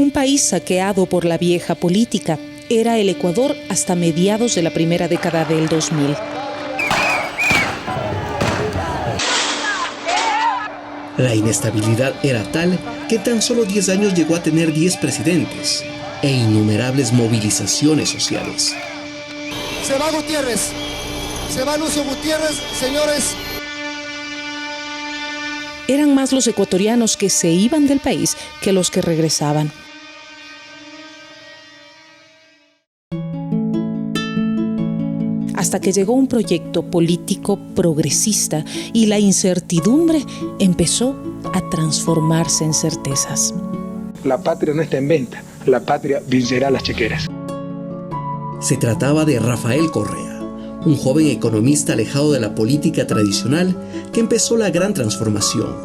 Un país saqueado por la vieja política era el Ecuador hasta mediados de la primera década del 2000. La inestabilidad era tal que tan solo 10 años llegó a tener 10 presidentes e innumerables movilizaciones sociales. Se va Gutiérrez, se va Lucio Gutiérrez, señores. Eran más los ecuatorianos que se iban del país que los que regresaban. Hasta que llegó un proyecto político progresista y la incertidumbre empezó a transformarse en certezas. La patria no está en venta, la patria vencerá las chequeras. Se trataba de Rafael Correa, un joven economista alejado de la política tradicional que empezó la gran transformación.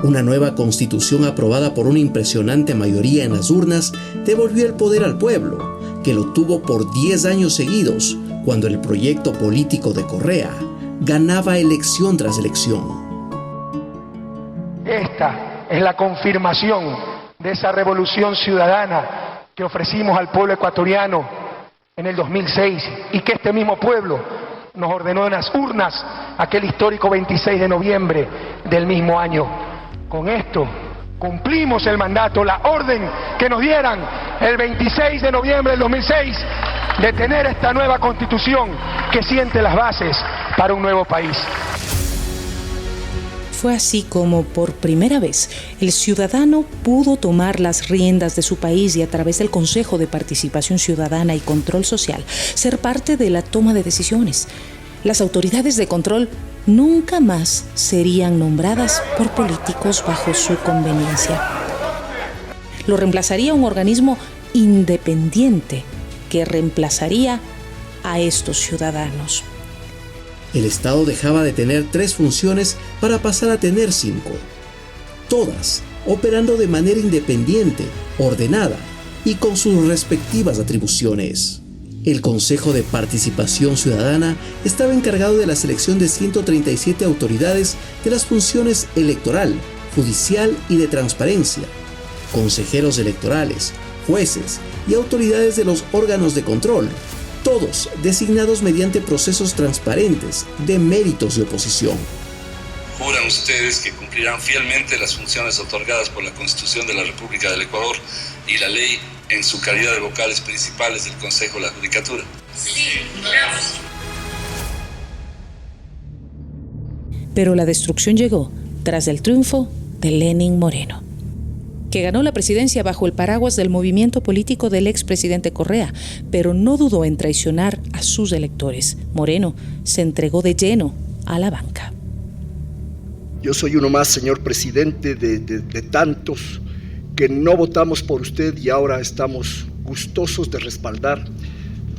Una nueva constitución aprobada por una impresionante mayoría en las urnas devolvió el poder al pueblo, que lo tuvo por 10 años seguidos, cuando el proyecto político de Correa ganaba elección tras elección. Esta es la confirmación de esa revolución ciudadana que ofrecimos al pueblo ecuatoriano en el 2006 y que este mismo pueblo nos ordenó en las urnas aquel histórico 26 de noviembre del mismo año. Con esto cumplimos el mandato, la orden que nos dieran el 26 de noviembre del 2006 de tener esta nueva constitución que siente las bases para un nuevo país. Fue así como, por primera vez, el ciudadano pudo tomar las riendas de su país y, a través del Consejo de Participación Ciudadana y Control Social, ser parte de la toma de decisiones. Las autoridades de control nunca más serían nombradas por políticos bajo su conveniencia. Lo reemplazaría un organismo independiente que reemplazaría a estos ciudadanos. El Estado dejaba de tener 3 funciones para pasar a tener 5, todas operando de manera independiente, ordenada y con sus respectivas atribuciones. El Consejo de Participación Ciudadana estaba encargado de la selección de 137 autoridades de las funciones electoral, judicial y de transparencia, consejeros electorales, jueces y autoridades de los órganos de control, todos designados mediante procesos transparentes de méritos de oposición. Juran ustedes que cumplirán fielmente las funciones otorgadas por la Constitución de la República del Ecuador y la ley en su calidad de vocales principales del Consejo de la Judicatura. Sí, gracias. Pero la destrucción llegó tras el triunfo de Lenín Moreno, que ganó la presidencia bajo el paraguas del movimiento político del expresidente Correa, pero no dudó en traicionar a sus electores. Moreno se entregó de lleno a la banca. Yo soy uno más, señor presidente, de tantos que no votamos por usted y ahora estamos gustosos de respaldar,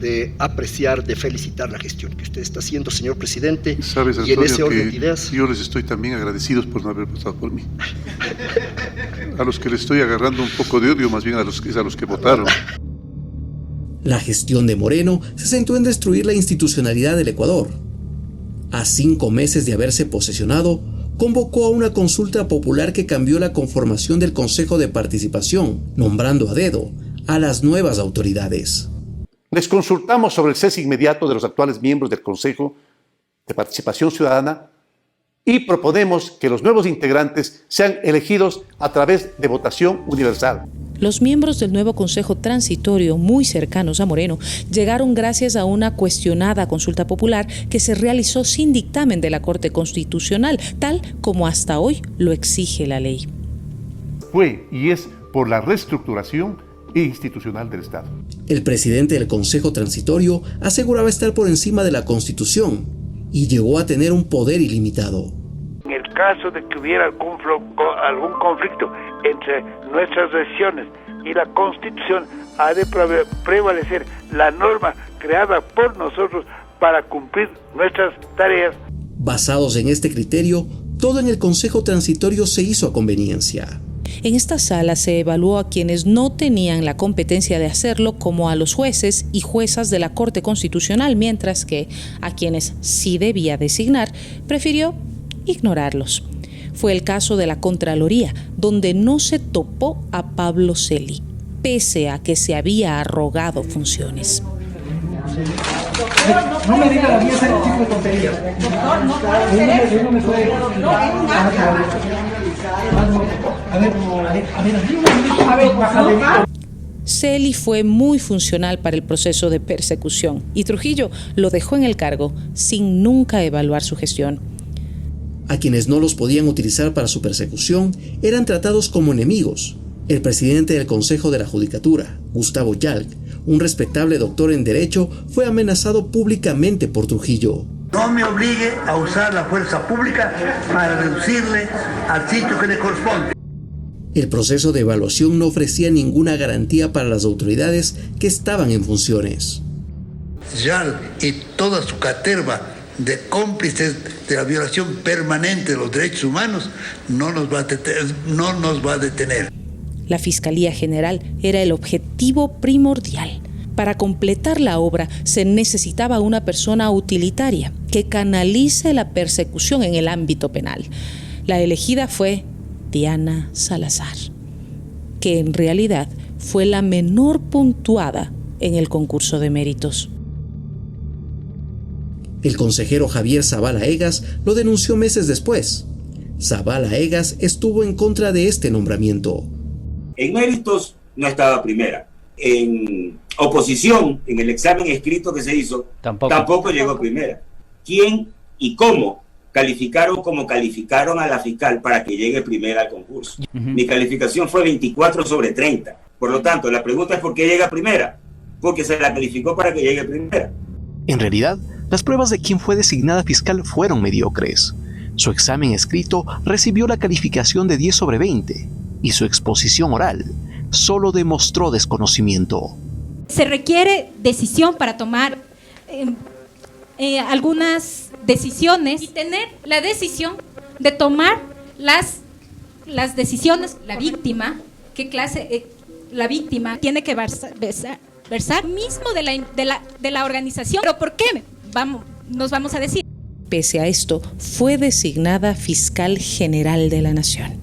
de apreciar, de felicitar la gestión que usted está haciendo, señor presidente. Sabes, Antonio, y en ese orden de ideas, yo les estoy también agradecidos por no haber votado por mí. A los que les estoy agarrando un poco de odio, más bien a los que votaron. La gestión de Moreno se centró en destruir la institucionalidad del Ecuador. A 5 meses de haberse posesionado, convocó a una consulta popular que cambió la conformación del Consejo de Participación, nombrando a dedo a las nuevas autoridades. Les consultamos sobre el cese inmediato de los actuales miembros del Consejo de Participación Ciudadana y proponemos que los nuevos integrantes sean elegidos a través de votación universal. Los miembros del nuevo Consejo Transitorio, muy cercanos a Moreno, llegaron gracias a una cuestionada consulta popular que se realizó sin dictamen de la Corte Constitucional, tal como hasta hoy lo exige la ley. Fue y es por la reestructuración institucional del Estado. El presidente del Consejo Transitorio aseguraba estar por encima de la Constitución y llegó a tener un poder ilimitado. En el caso de que hubiera algún conflicto entre nuestras decisiones y la Constitución, ha de prevalecer la norma creada por nosotros para cumplir nuestras tareas. Basados en este criterio, todo en el Consejo Transitorio se hizo a conveniencia. En esta sala se evaluó a quienes no tenían la competencia de hacerlo, como a los jueces y juezas de la Corte Constitucional, mientras que a quienes sí debía designar, prefirió ignorarlos. Fue el caso de la Contraloría, donde no se topó a Pablo Celi. pese a que se había arrogado funciones. No me diga la vía ese tipo de tonterías. Doctor, no puede ser. Celi fue muy funcional para el proceso de persecución y Trujillo lo dejó en el cargo sin nunca evaluar su gestión. A quienes no los podían utilizar para su persecución eran tratados como enemigos. El presidente del Consejo de la Judicatura, Gustavo Yalc, un respetable doctor en Derecho, fue amenazado públicamente por Trujillo. No me obligue a usar la fuerza pública para reducirle al sitio que le corresponde. El proceso de evaluación no ofrecía ninguna garantía para las autoridades que estaban en funciones. Yalc y toda su caterva de cómplices de la violación permanente de los derechos humanos no nos va a detener. La Fiscalía General era el objetivo primordial. Para completar la obra se necesitaba una persona utilitaria que canalice la persecución en el ámbito penal. La elegida fue Diana Salazar, que en realidad fue la menor puntuada en el concurso de méritos. El consejero Javier Zavala Egas lo denunció meses después. Zavala Egas estuvo en contra de este nombramiento. En méritos no estaba primera. En oposición, en el examen escrito que se hizo, tampoco llegó primera. ¿Quién y cómo calificaron como calificaron a la fiscal para que llegue primera al concurso? Mi calificación fue 24/30. Por lo tanto, la pregunta es ¿por qué llega primera? Porque se la calificó para que llegue primera. En realidad, las pruebas de quien fue designada fiscal fueron mediocres. Su examen escrito recibió la calificación de 10/20 y su exposición oral solo demostró desconocimiento. Se requiere decisión para tomar algunas decisiones y tener la decisión de tomar las decisiones. La víctima, ¿qué clase? La víctima tiene que versar mismo de la organización. ¿Pero por qué? Nos vamos a decir. Pese a esto, fue designada fiscal general de la Nación.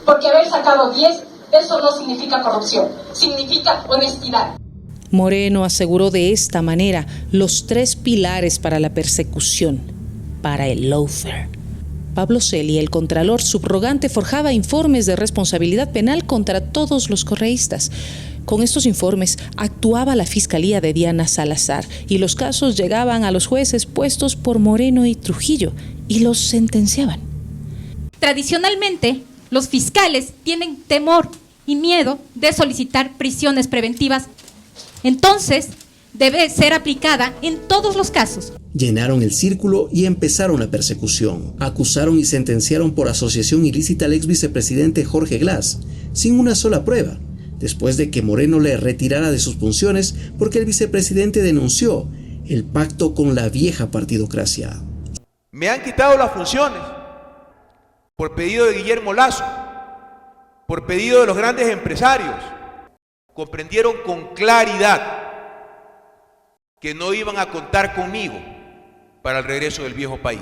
Porque haber sacado 10, eso no significa corrupción, significa honestidad. Moreno aseguró de esta manera los 3 pilares para la persecución, para el lawfare. Pablo Celi, el contralor subrogante, forjaba informes de responsabilidad penal contra todos los correístas. Con estos informes actuaba la Fiscalía de Diana Salazar y los casos llegaban a los jueces puestos por Moreno y Trujillo y los sentenciaban. Tradicionalmente, los fiscales tienen temor y miedo de solicitar prisiones preventivas. Entonces, debe ser aplicada en todos los casos. Llenaron el círculo y empezaron la persecución. Acusaron y sentenciaron por asociación ilícita al ex vicepresidente Jorge Glass, sin una sola prueba, después de que Moreno le retirara de sus funciones porque el vicepresidente denunció el pacto con la vieja partidocracia. Me han quitado las funciones por pedido de Guillermo Lasso, por pedido de los grandes empresarios. Comprendieron con claridad que no iban a contar conmigo para el regreso del viejo país,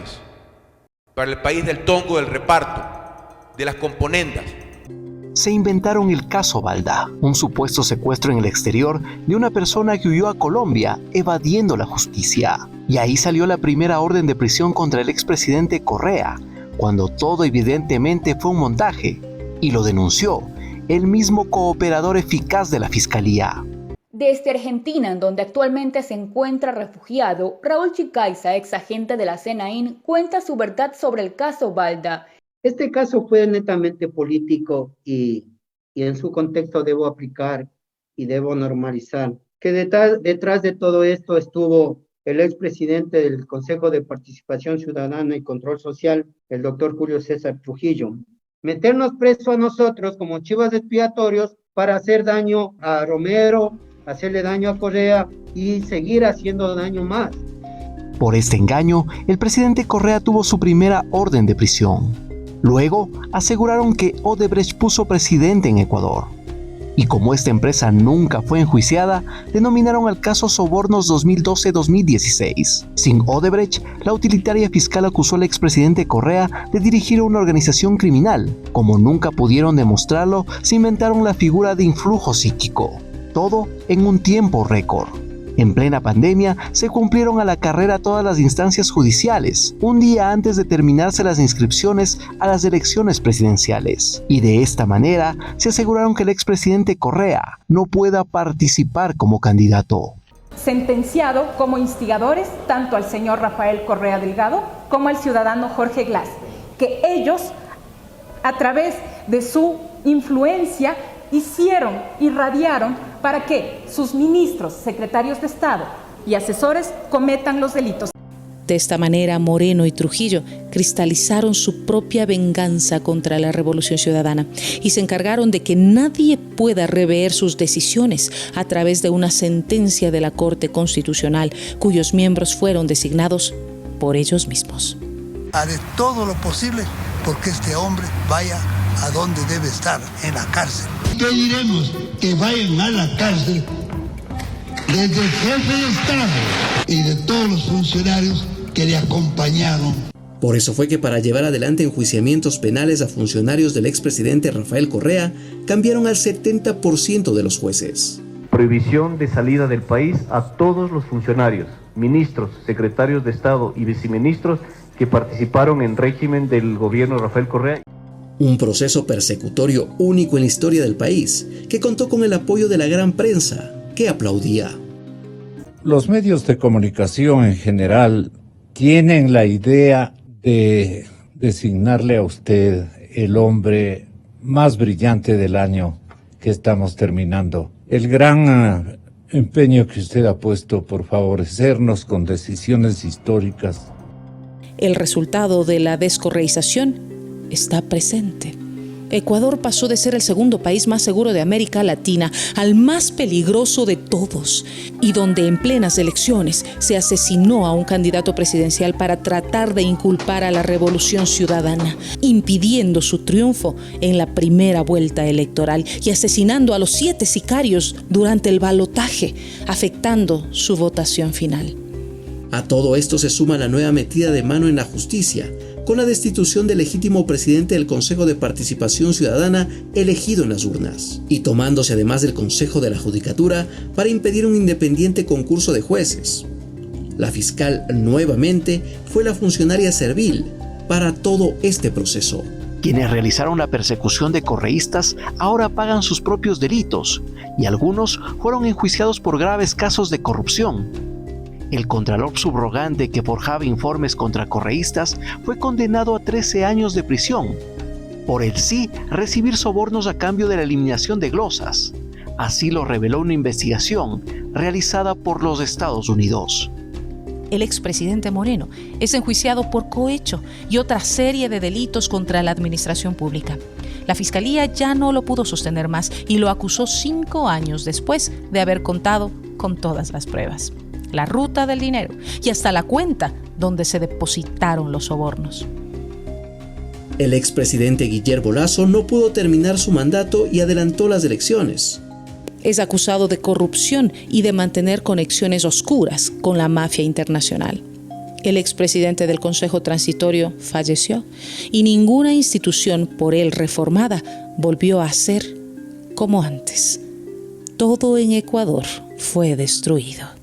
para el país del tongo, del reparto, de las componendas. Se inventaron el caso Balda, un supuesto secuestro en el exterior de una persona que huyó a Colombia evadiendo la justicia. Y ahí salió la primera orden de prisión contra el expresidente Correa, cuando todo evidentemente fue un montaje, y lo denunció el mismo cooperador eficaz de la Fiscalía. Desde Argentina, en donde actualmente se encuentra refugiado, Raúl Chicaiza, ex agente de la CNAIN, cuenta su verdad sobre el caso Balda. Este caso fue netamente político y en su contexto debo aplicar y debo normalizar que detrás de todo esto estuvo el expresidente del Consejo de Participación Ciudadana y Control Social, el doctor Julio César Trujillo. Meternos preso a nosotros como chivas expiatorios para hacer daño a Romero, hacerle daño a Correa y seguir haciendo daño más. Por este engaño, el presidente Correa tuvo su primera orden de prisión. Luego, aseguraron que Odebrecht puso presidente en Ecuador. Y como esta empresa nunca fue enjuiciada, denominaron al caso Sobornos 2012-2016. Sin Odebrecht, la utilitaria fiscal acusó al expresidente Correa de dirigir una organización criminal. Como nunca pudieron demostrarlo, se inventaron la figura de influjo psíquico. Todo en un tiempo récord. En plena pandemia, se cumplieron a la carrera todas las instancias judiciales, un día antes de terminarse las inscripciones a las elecciones presidenciales. Y de esta manera, se aseguraron que el expresidente Correa no pueda participar como candidato. Sentenciado como instigadores tanto al señor Rafael Correa Delgado como al ciudadano Jorge Glass, que ellos, a través de su influencia, irradiaron para que sus ministros, secretarios de Estado y asesores cometan los delitos. De esta manera, Moreno y Trujillo cristalizaron su propia venganza contra la Revolución Ciudadana y se encargaron de que nadie pueda rever sus decisiones a través de una sentencia de la Corte Constitucional, cuyos miembros fueron designados por ellos mismos. Haré todo lo posible porque este hombre vaya a donde debe estar, en la cárcel. ¿Qué diremos? Que vayan a la cárcel desde el jefe de Estado y de todos los funcionarios que le acompañaron. Por eso fue que para llevar adelante enjuiciamientos penales a funcionarios del expresidente Rafael Correa, cambiaron al 70% de los jueces. Prohibición de salida del país a todos los funcionarios, ministros, secretarios de Estado y viceministros que participaron en régimen del gobierno de Rafael Correa. Un proceso persecutorio único en la historia del país, que contó con el apoyo de la gran prensa, que aplaudía. Los medios de comunicación en general tienen la idea de designarle a usted el hombre más brillante del año que estamos terminando. El gran empeño que usted ha puesto por favorecernos con decisiones históricas. El resultado de la descorreización está presente. Ecuador pasó de ser el segundo país más seguro de América Latina al más peligroso de todos, y donde en plenas elecciones se asesinó a un candidato presidencial para tratar de inculpar a la Revolución Ciudadana, impidiendo su triunfo en la primera vuelta electoral y asesinando a los 7 sicarios durante el balotaje, afectando su votación final. A todo esto se suma la nueva metida de mano en la justicia, con la destitución del legítimo presidente del Consejo de Participación Ciudadana elegido en las urnas, y tomándose además del Consejo de la Judicatura para impedir un independiente concurso de jueces. La fiscal nuevamente fue la funcionaria servil para todo este proceso. Quienes realizaron la persecución de correístas ahora pagan sus propios delitos, y algunos fueron enjuiciados por graves casos de corrupción. El contralor subrogante que forjaba informes contra correístas fue condenado a 13 años de prisión, por el sí recibir sobornos a cambio de la eliminación de glosas. Así lo reveló una investigación realizada por los Estados Unidos. El expresidente Moreno es enjuiciado por cohecho y otra serie de delitos contra la administración pública. La fiscalía ya no lo pudo sostener más y lo acusó 5 años después de haber contado con todas las pruebas, la ruta del dinero y hasta la cuenta donde se depositaron los sobornos. El expresidente Guillermo Lasso no pudo terminar su mandato y adelantó las elecciones. Es acusado de corrupción y de mantener conexiones oscuras con la mafia internacional. El expresidente del Consejo Transitorio falleció y ninguna institución por él reformada volvió a ser como antes. Todo en Ecuador fue destruido.